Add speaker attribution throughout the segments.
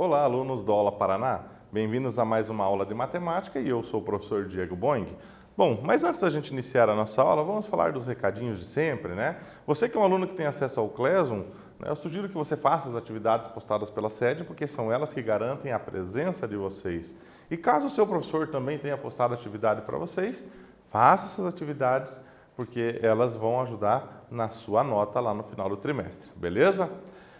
Speaker 1: Olá, alunos do Aula Paraná. Bem-vindos a mais uma aula de matemática e eu sou o professor Diego Boing. Bom, mas antes da gente iniciar a nossa aula, vamos falar dos recadinhos de sempre, né? Você que é um aluno que tem acesso ao Classroom, né, eu sugiro que você faça as atividades postadas pela sede, porque são elas que garantem a presença de vocês. E caso o seu professor também tenha postado atividade para vocês, faça essas atividades, porque elas vão ajudar na sua nota lá no final do trimestre, beleza?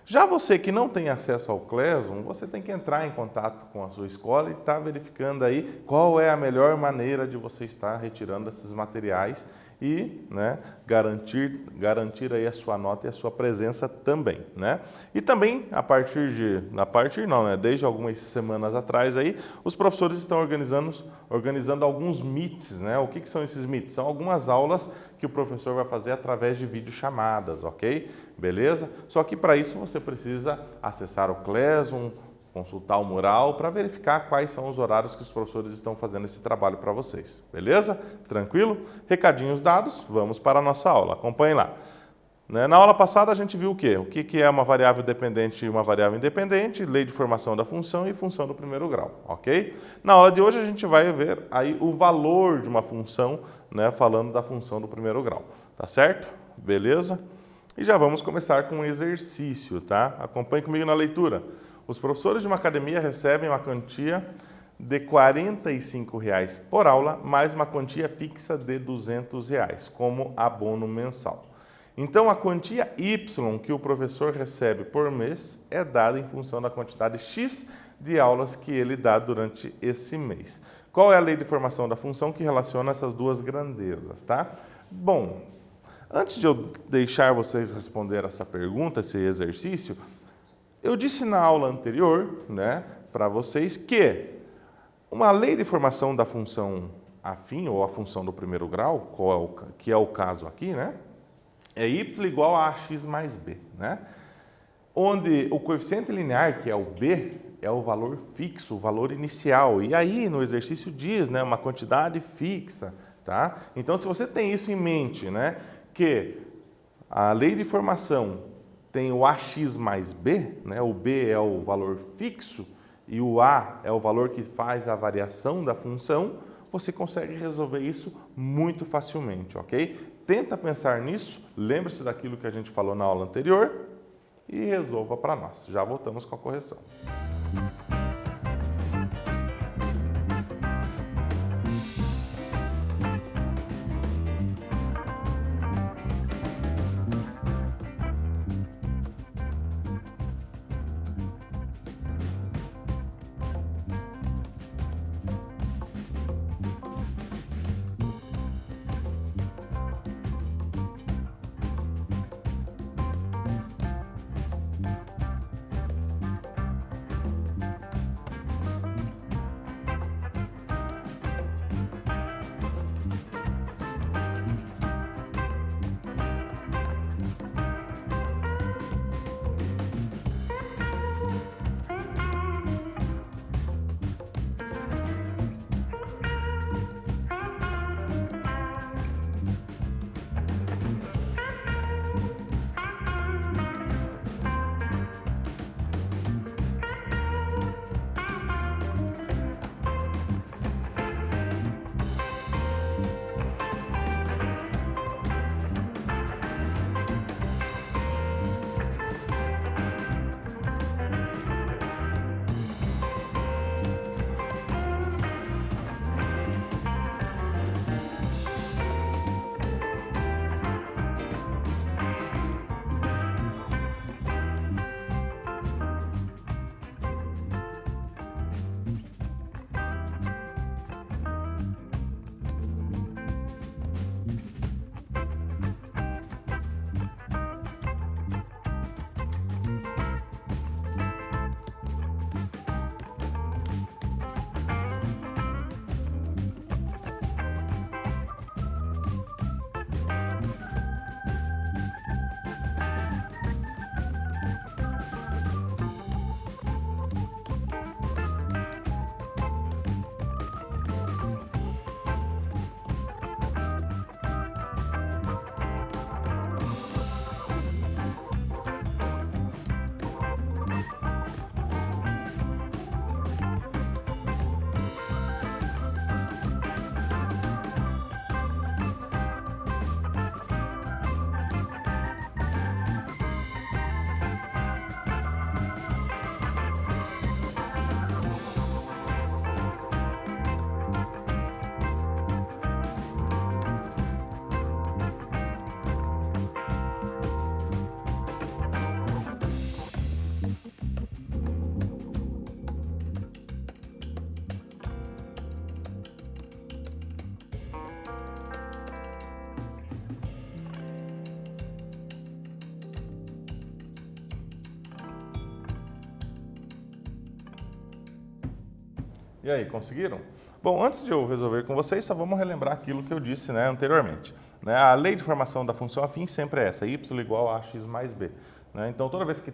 Speaker 1: Já você que não tem acesso ao Classroom, você tem que entrar em contato com a sua escola e estar verificando aí qual é a melhor maneira de você estar retirando esses materiais e, né, garantir aí a sua nota e a sua presença também, né? E também, desde algumas semanas atrás aí, os professores estão organizando alguns meets, né? O que são esses meets? São algumas aulas que o professor vai fazer através de videochamadas, ok? Beleza? Só que para isso você precisa acessar o Classroom, consultar o mural para verificar quais são os horários que os professores estão fazendo esse trabalho para vocês. Beleza? Tranquilo? Recadinhos dados, vamos para a nossa aula. Acompanhem lá. Na aula passada a gente viu o quê? O que é uma variável dependente e uma variável independente, lei de formação da função e função do primeiro grau, ok? Na aula de hoje a gente vai ver aí o valor de uma função, né, falando da função do primeiro grau, tá certo? Beleza? E já vamos começar com um exercício, tá? Acompanhe comigo na leitura. Os professores de uma academia recebem uma quantia de R$ 45 por aula, mais uma quantia fixa de R$ 200 como abono mensal. Então, a quantia Y que o professor recebe por mês é dada em função da quantidade X de aulas que ele dá durante esse mês. Qual é a lei de formação da função que relaciona essas duas grandezas, tá? Bom, antes de eu deixar vocês responder essa pergunta, esse exercício, eu disse na aula anterior, né, para vocês que uma lei de formação da função afim, ou a função do primeiro grau, que é o caso aqui, né, é y igual a ax mais b, né, onde o coeficiente linear, que é o b, é o valor fixo, o valor inicial. E aí no exercício diz, né, uma quantidade fixa, tá? Então, se você tem isso em mente, né, que a lei de formação tem o ax mais b, né? O b é o valor fixo e o a é o valor que faz a variação da função, você consegue resolver isso muito facilmente, ok? Tenta pensar nisso, lembre-se daquilo que a gente falou na aula anterior e resolva para nós. Já voltamos com a correção. E aí, conseguiram? Bom, antes de eu resolver com vocês, só vamos relembrar aquilo que eu disse, né, anteriormente. Né? A lei de formação da função afim sempre é essa, y igual a x mais b. Né? Então, toda vez que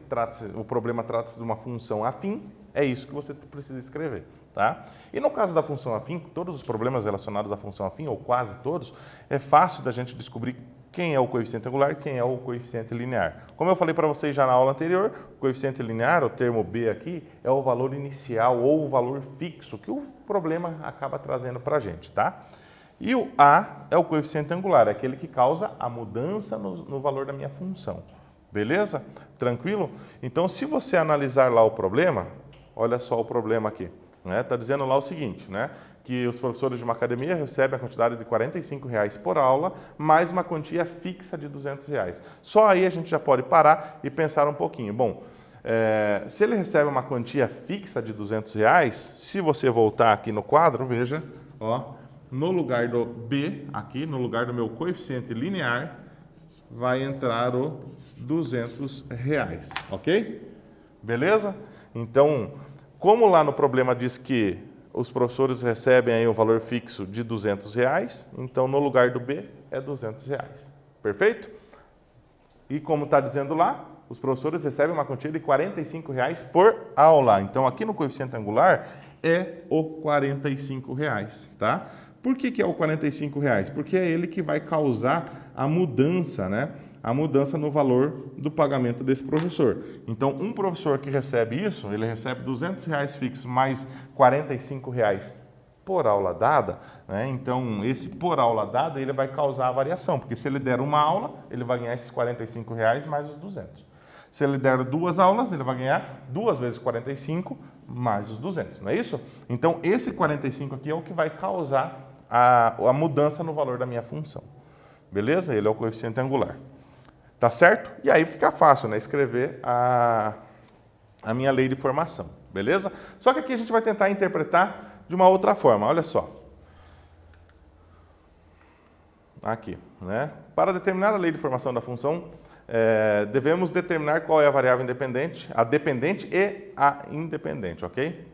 Speaker 1: o problema trata-se de uma função afim, é isso que você precisa escrever. Tá? E no caso da função afim, todos os problemas relacionados à função afim, ou quase todos, é fácil da gente descobrir quem é o coeficiente angular e quem é o coeficiente linear. Como eu falei para vocês já na aula anterior, o coeficiente linear, o termo B aqui, é o valor inicial ou o valor fixo que o problema acaba trazendo para a gente. Tá? E o A é o coeficiente angular, é aquele que causa a mudança no valor da minha função. Beleza? Tranquilo? Então, se você analisar lá o problema, olha só o problema aqui. Está dizendo lá o seguinte, né? Que os professores de uma academia recebem a quantidade de R$ 45,00 por aula, mais uma quantia fixa de R$ 200,00. Só aí a gente já pode parar e pensar um pouquinho. Bom, se ele recebe uma quantia fixa de R$ 200,00, se você voltar aqui no quadro, veja, ó, no lugar do B, aqui, no lugar do meu coeficiente linear, vai entrar o R$ 200,00, ok? Beleza? Então, como lá no problema diz que os professores recebem aí um valor fixo de R$ 200,00, então no lugar do B é R$ 200,00. Perfeito? E como está dizendo lá, os professores recebem uma quantia de R$ 45,00 por aula. Então aqui no coeficiente angular é o R$ 45,00, tá? Por que é o R$ 45,00? Porque é ele que vai causar a mudança, né? A mudança no valor do pagamento desse professor. Então, um professor que recebe isso, ele recebe R$ 200,00 fixo mais R$ 45,00 por aula dada, né? Então, esse por aula dada, ele vai causar a variação, porque se ele der uma aula, ele vai ganhar esses R$ 45,00 mais os 200. Se ele der 2 aulas, ele vai ganhar 2 vezes 45 mais os 200, não é isso? Então, esse 45 aqui é o que vai causar a mudança no valor da minha função. Beleza? Ele é o coeficiente angular. Tá certo? E aí fica fácil, né? Escrever a minha lei de formação. Beleza? Só que aqui a gente vai tentar interpretar de uma outra forma. Olha só. Aqui, né? Para determinar a lei de formação da função, devemos determinar qual é a variável independente, a dependente e a independente, ok?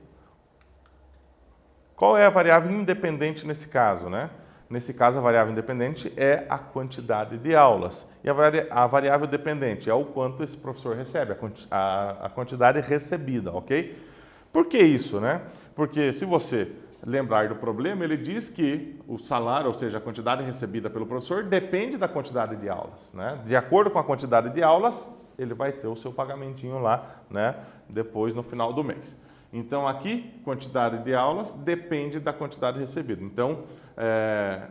Speaker 1: Qual é a variável independente nesse caso, né? Nesse caso, a variável independente é a quantidade de aulas. E a variável dependente é o quanto esse professor recebe, a quantidade recebida, ok? Por que isso, né? Porque se você lembrar do problema, ele diz que o salário, ou seja, a quantidade recebida pelo professor, depende da quantidade de aulas, né? De acordo com a quantidade de aulas, ele vai ter o seu pagamentinho lá, né? Depois, no final do mês. Então, aqui, quantidade de aulas depende da quantidade recebida. Então,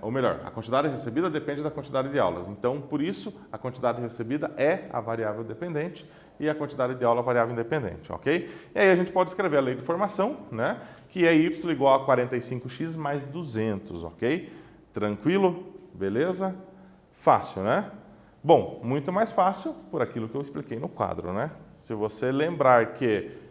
Speaker 1: ou melhor, a quantidade recebida depende da quantidade de aulas. Então, por isso, a quantidade recebida é a variável dependente e a quantidade de aula a variável independente, ok? E aí a gente pode escrever a lei de formação, né? Que é y igual a 45x mais 200, ok? Tranquilo? Beleza? Fácil, né? Bom, muito mais fácil por aquilo que eu expliquei no quadro, né? Se você lembrar que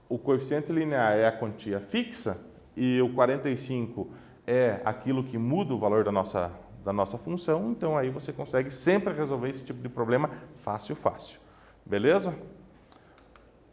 Speaker 1: o coeficiente linear é a quantia fixa e o 45 é aquilo que muda o valor da nossa função, então aí você consegue sempre resolver esse tipo de problema fácil, fácil. Beleza?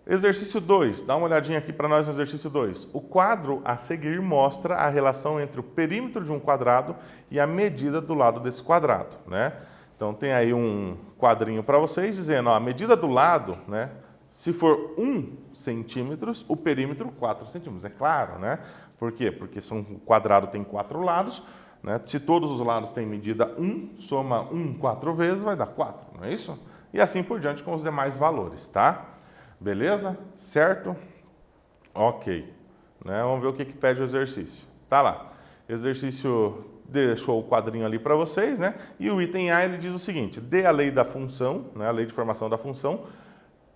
Speaker 1: Exercício 2. Dá uma olhadinha aqui para nós no exercício 2. O quadro a seguir mostra a relação entre o perímetro de um quadrado e a medida do lado desse quadrado, né? Então tem aí um quadrinho para vocês dizendo, ó, a medida do lado, né? Se for 1 centímetros, o perímetro 4 centímetros. É claro, né? Por quê? Porque o quadrado tem 4 lados, né? Se todos os lados têm medida 1, soma 1 4 vezes, vai dar 4, não é isso? E assim por diante com os demais valores, tá? Beleza? Certo? Ok. Né? Vamos ver o que pede o exercício. Tá lá. Exercício deixou o quadrinho ali para vocês, né? E o item A, ele diz o seguinte, dê a lei da função, né? A lei de formação da função,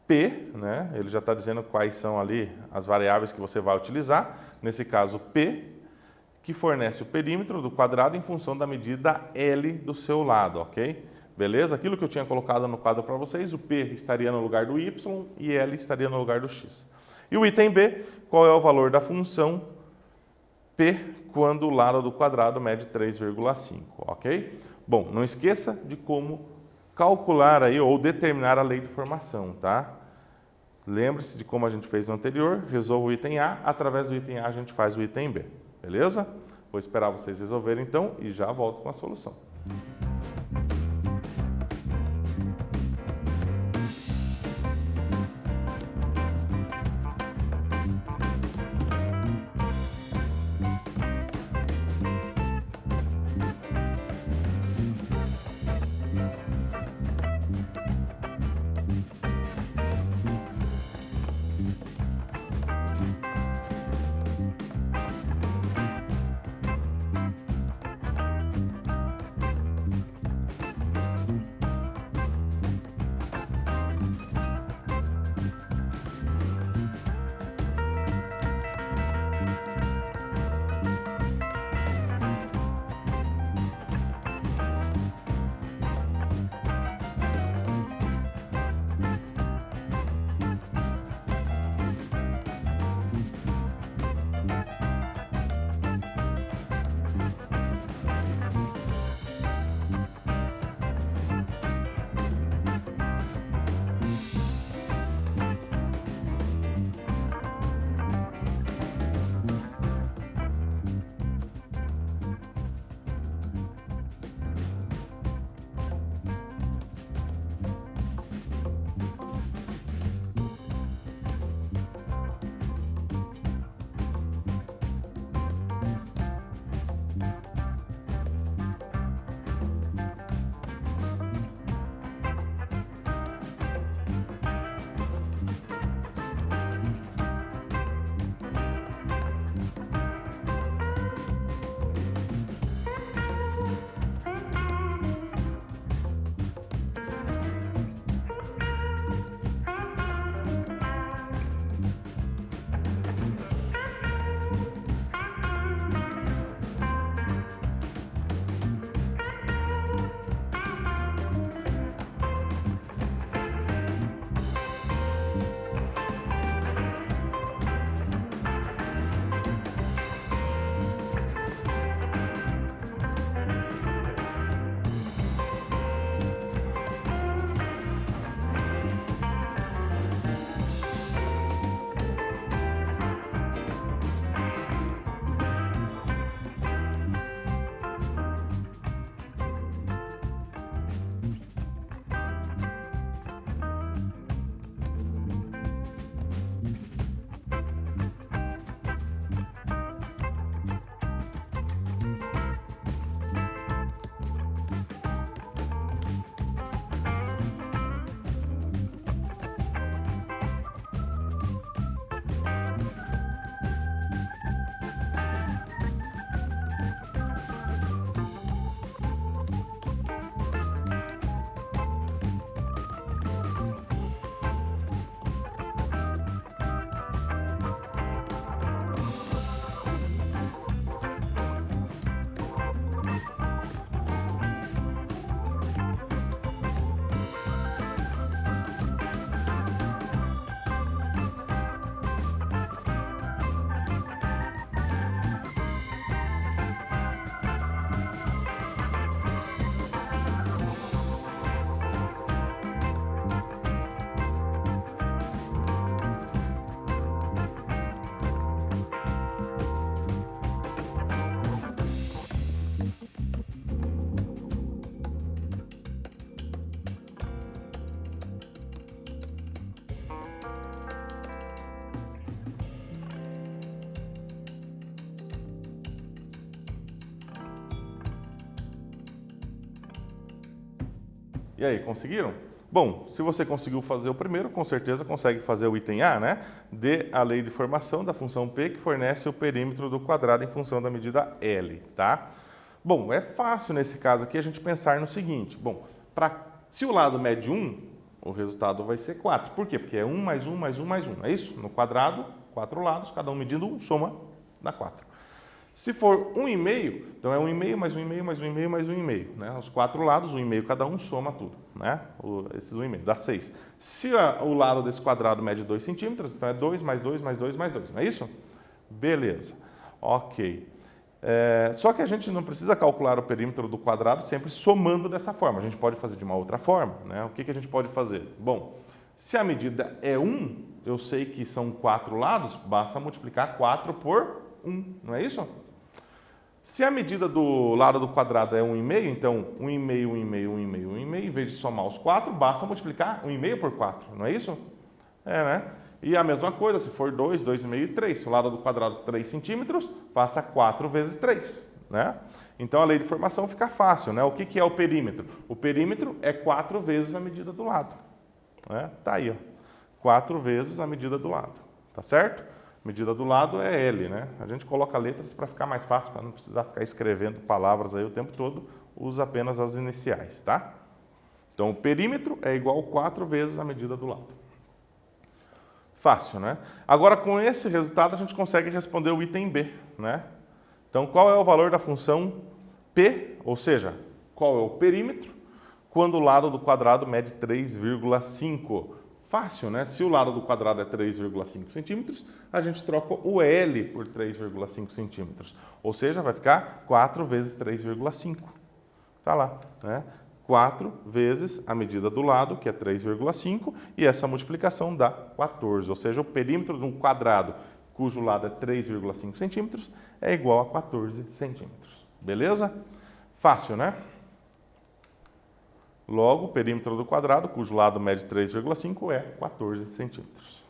Speaker 1: P, né? Ele já está dizendo quais são ali as variáveis que você vai utilizar. Nesse caso, P, que fornece o perímetro do quadrado em função da medida L do seu lado, ok? Beleza? Aquilo que eu tinha colocado no quadro para vocês, o P estaria no lugar do Y e L estaria no lugar do X. E o item B, qual é o valor da função P quando o lado do quadrado mede 3,5, ok? Bom, não esqueça de como calcular aí ou determinar a lei de formação, tá? Lembre-se de como a gente fez no anterior, resolva o item A, através do item A a gente faz o item B, beleza? Vou esperar vocês resolverem então e já volto com a solução. E aí, conseguiram? Bom, se você conseguiu fazer o primeiro, com certeza consegue fazer o item A, né? Dê a lei de formação da função P que fornece o perímetro do quadrado em função da medida L, tá? Bom, é fácil nesse caso aqui a gente pensar no seguinte. Bom, se o lado mede 1, o resultado vai ser 4. Por quê? Porque é 1 mais 1 mais 1 mais 1. É isso? No quadrado, 4 lados, cada um medindo 1, soma, dá 4. Se for 1,5, então é 1,5 mais 1,5 mais 1,5 mais 1,5. Né? Os 4 lados, 1,5 cada um, soma tudo. Né? Esses 1,5, dá 6. Se o lado desse quadrado mede 2 centímetros, então é 2 mais 2 mais 2 mais 2. Não é isso? Beleza. Ok. Só que a gente não precisa calcular o perímetro do quadrado sempre somando dessa forma. A gente pode fazer de uma outra forma. Né? O que a gente pode fazer? Bom, Se a medida é 1, eu sei que são 4 lados, basta multiplicar 4 por 1, não é isso? Se a medida do lado do quadrado é 1,5, então 1,5, 1,5, 1,5, 1,5, em vez de somar os 4, basta multiplicar 1,5 por 4, não é isso? É, né? E a mesma coisa, se for 2, 2,5 e 3. Se o lado do quadrado 3 centímetros, faça 4 vezes 3, né? Então a lei de formação fica fácil, né? O que é o perímetro? O perímetro é 4 vezes a medida do lado, né? Tá aí, ó. 4 vezes a medida do lado, tá certo? Medida do lado é L, né? A gente coloca letras para ficar mais fácil, para não precisar ficar escrevendo palavras aí o tempo todo, usa apenas as iniciais, tá? Então o perímetro é igual a 4 vezes a medida do lado. Fácil, né? Agora, com esse resultado, a gente consegue responder o item B, né? Então, qual é o valor da função P, ou seja, qual é o perímetro, quando o lado do quadrado mede 3,5? Fácil, né? Se o lado do quadrado é 3,5 centímetros, a gente troca o L por 3,5 centímetros. Ou seja, vai ficar 4 vezes 3,5. Tá lá, né? 4 vezes a medida do lado, que é 3,5, e essa multiplicação dá 14. Ou seja, o perímetro de um quadrado cujo lado é 3,5 centímetros é igual a 14 centímetros. Beleza? Fácil, né? Logo, o perímetro do quadrado, cujo lado mede 3,5, é 14 centímetros.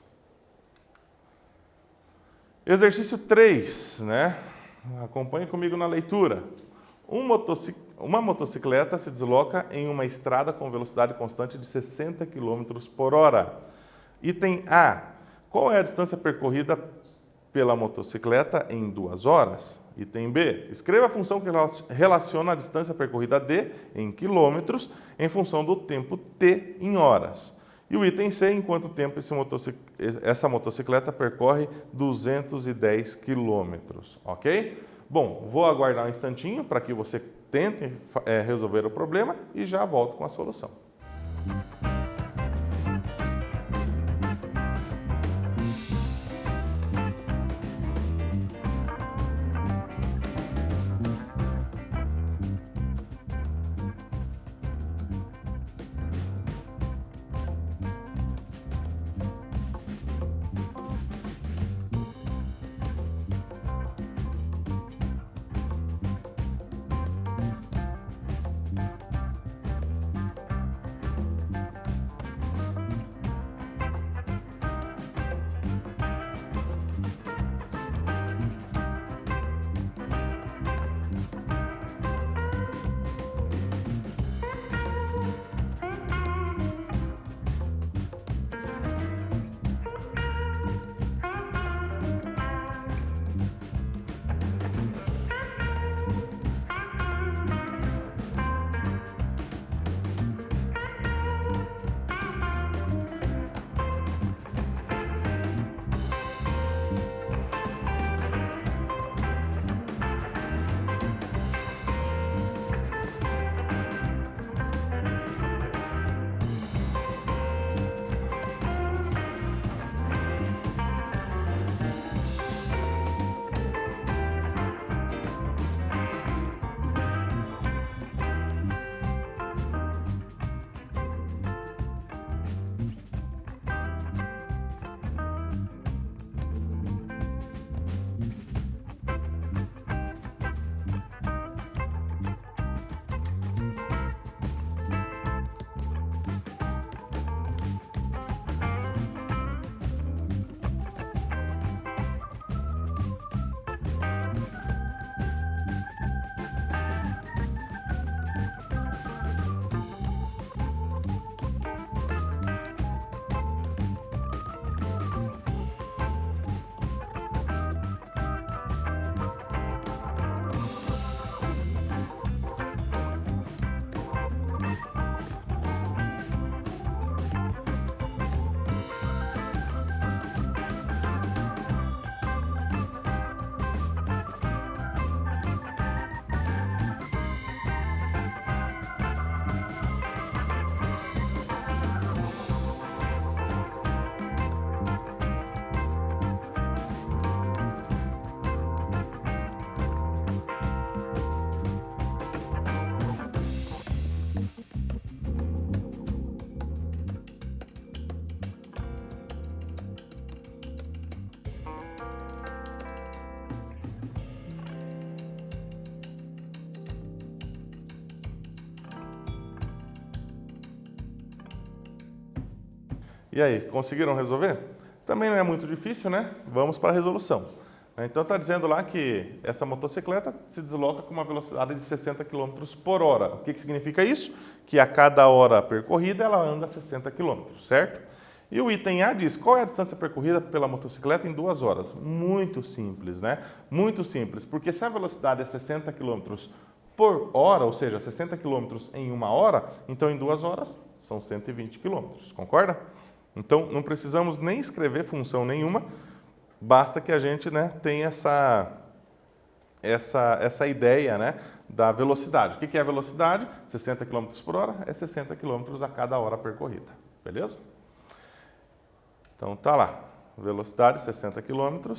Speaker 1: Exercício 3, né? Acompanhe comigo na leitura. Uma motocicleta se desloca em uma estrada com velocidade constante de 60 km por hora. Item A. Qual é a distância percorrida pela motocicleta em 2 horas? Item B. Escreva a função que relaciona a distância percorrida D em quilômetros em função do tempo T em horas. E o item C, em quanto tempo essa motocicleta percorre 210 quilômetros, ok? Bom, vou aguardar um instantinho para que você tente resolver o problema e já volto com a solução. E aí, conseguiram resolver? Também não é muito difícil, né? Vamos para a resolução. Então está dizendo lá que essa motocicleta se desloca com uma velocidade de 60 km por hora. O que significa isso? Que a cada hora percorrida ela anda 60 km, certo? E o item A diz, qual é a distância percorrida pela motocicleta em 2 horas? Muito simples, né? Muito simples, porque se a velocidade é 60 km por hora, ou seja, 60 km em 1 hora, então em 2 horas são 120 km, concorda? Então não precisamos nem escrever função nenhuma, basta que a gente, né, tenha essa ideia, né, da velocidade. O que é a velocidade? 60 km por hora é 60 km a cada hora percorrida, beleza? Então tá lá, velocidade 60 km,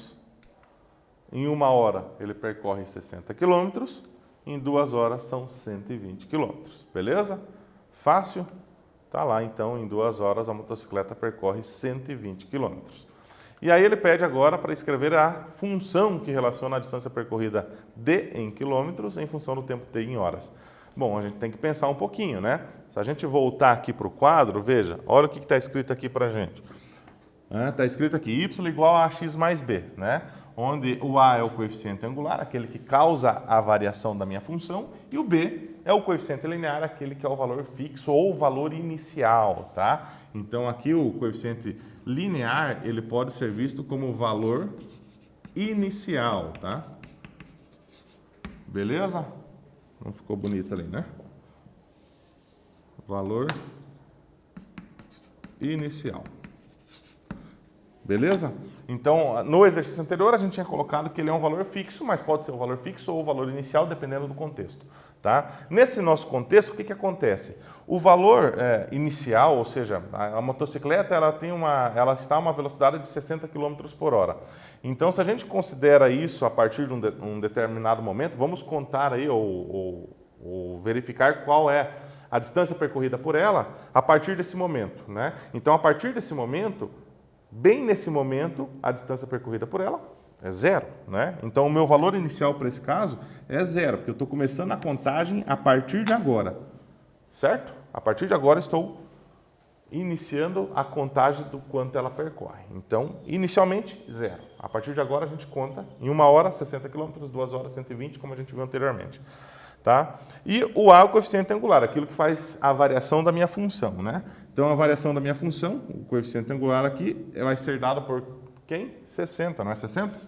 Speaker 1: em 1 hora ele percorre 60 km, em 2 horas são 120 km, beleza? Fácil? Tá lá então, em 2 horas a motocicleta percorre 120 km. E aí ele pede agora para escrever a função que relaciona a distância percorrida D em quilômetros em função do tempo T em horas. Bom, a gente tem que pensar um pouquinho, né? Se a gente voltar aqui para o quadro, veja, olha o que está escrito aqui para a gente. Está escrito aqui, y igual a x mais b, né? Onde o a é o coeficiente angular, aquele que causa a variação da minha função, e o b é o coeficiente linear, aquele que é o valor fixo ou o valor inicial, tá? Então aqui o coeficiente linear, ele pode ser visto como valor inicial, tá? Beleza? Não ficou bonito ali, né? Valor inicial. Beleza? Então, no exercício anterior, a gente tinha colocado que ele é um valor fixo, mas pode ser o valor fixo ou o valor inicial, dependendo do contexto. Tá? Nesse nosso contexto, o que acontece? O valor inicial, ou seja, a motocicleta ela está a uma velocidade de 60 km por hora. Então, se a gente considera isso a partir de um determinado momento, vamos contar aí ou verificar qual é a distância percorrida por ela a partir desse momento. Né? Então, a partir desse momento, bem nesse momento, a distância percorrida por ela é 0, né? Então, o meu valor inicial para esse caso é 0, porque eu estou começando a contagem a partir de agora, certo? A partir de agora, estou iniciando a contagem do quanto ela percorre. Então, inicialmente, 0. A partir de agora, a gente conta em 1 hora, 60 km, 2 horas, 120, como a gente viu anteriormente. Tá? E o a é o coeficiente angular, aquilo que faz a variação da minha função, né? Então, a variação da minha função, o coeficiente angular aqui, vai ser dado por quem? 60, não é 60?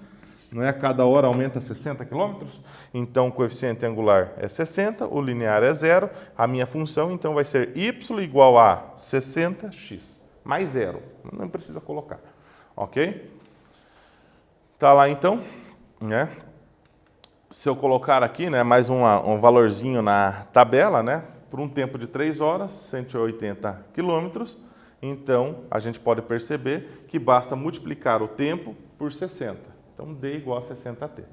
Speaker 1: Não é a cada hora aumenta 60 km? Então, o coeficiente angular é 60, o linear é 0, a minha função, então, vai ser y igual a 60x, mais 0, não precisa colocar, ok? Tá lá, então, né? Se eu colocar aqui, né, mais um valorzinho na tabela, né, por um tempo de 3 horas, 180 quilômetros, então a gente pode perceber que basta multiplicar o tempo por 60. Então, D igual a 60T.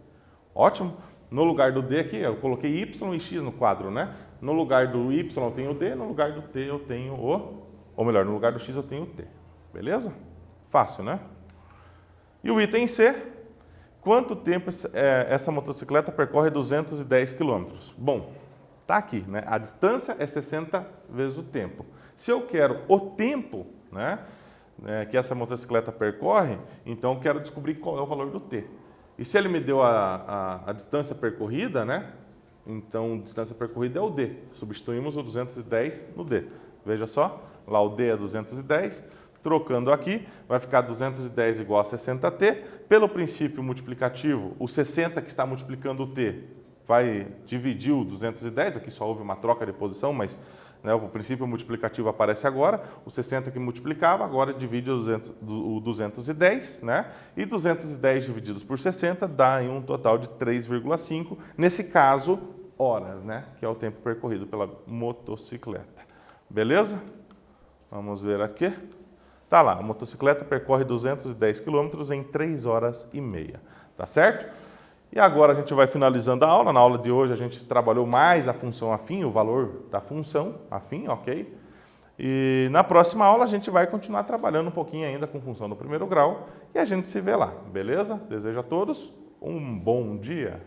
Speaker 1: Ótimo? No lugar do D aqui, eu coloquei Y e X no quadro, né? No lugar do Y eu tenho o D, no lugar do T eu tenho ou melhor, no lugar do X eu tenho o T. Beleza? Fácil, né? E o item C, quanto tempo essa motocicleta percorre 210 km? Bom, tá aqui, né? A distância é 60 vezes o tempo. Se eu quero o tempo, né, que essa motocicleta percorre, então eu quero descobrir qual é o valor do T. E se ele me deu a distância percorrida, né, então distância percorrida é o D. Substituímos o 210 no D. Veja só, lá o D é 210, trocando aqui, vai ficar 210 igual a 60T. Pelo princípio multiplicativo, o 60 que está multiplicando o T vai dividir o 210, aqui só houve uma troca de posição, mas né, o princípio multiplicativo aparece agora, o 60 que multiplicava, agora divide o 210, né? E 210 divididos por 60 dá em um total de 3,5, nesse caso, horas, né? Que é o tempo percorrido pela motocicleta. Beleza? Vamos ver aqui. Tá lá, a motocicleta percorre 210 km em 3 horas e meia, tá certo? E agora a gente vai finalizando a aula. Na aula de hoje a gente trabalhou mais a função afim, o valor da função afim, ok? E na próxima aula a gente vai continuar trabalhando um pouquinho ainda com função do primeiro grau e a gente se vê lá, beleza? Desejo a todos um bom dia.